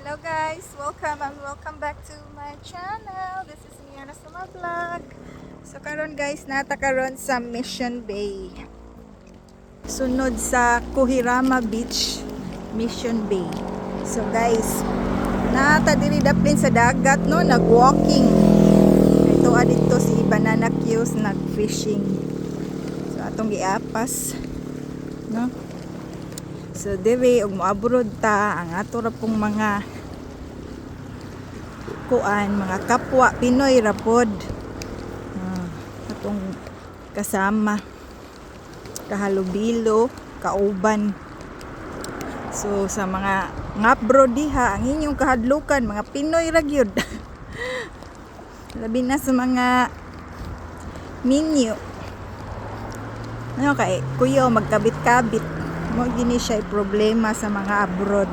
Hello guys, welcome and welcome back to my channel. This is Miana Summer Vlog. So karon guys, nata karon sa Mission Bay. Sunod sa Kuhirama Beach, Mission Bay. So guys, nata diri daplin sa dagat no, nag-walking. Ito adito si Banana Q's nag-fishing. So atong giapas no. So diri og moabrod ta ang ato ra pong mga kuan, mga kapwa Pinoy ra pod. Atong kasama kahalubilo, kauban. So sa mga ngabro diha, ang inyong kahadlukan mga Pinoy ra gyud. Labi na sa mga minyo. Ano kay kuyo magkabit-kabit. Mo gini siya problema sa mga abroad.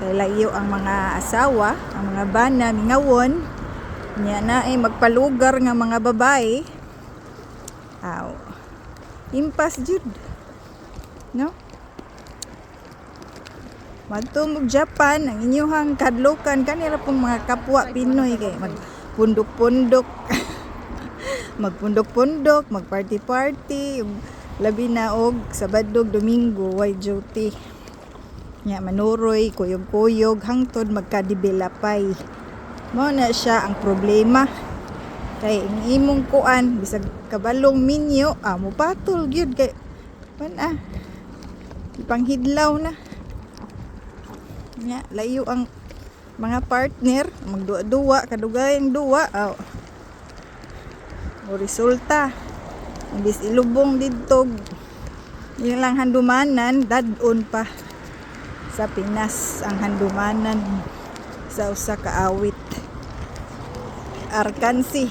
Kay layo ang mga asawa, ang mga bana mingawon nya na ay magpalugar nga mga babae. Aw. Impas jud. No? Madtong Japan ang inyong kadlukan kanila pong mga kapwa Pinoy kay magpundok-pundok. Magpundok-pundok, magparty-party, labi na og Sabado, Domingo, way duty. Nya manuroy, kuyog-kuyog, hangtod magkadibelapay. Mao na siya ang problema. Kay ang imong kuan, bisag kabalong minyo, mupatol gyud kay ipanghidlaw na. Nya layo ang mga partner, magduwa-duwa, kadugayang duwa. O resulta imbis ilubong dito yun lang handumanan, dadon pa sa Pinas ang handumanan sa usa ka awit Arkansi.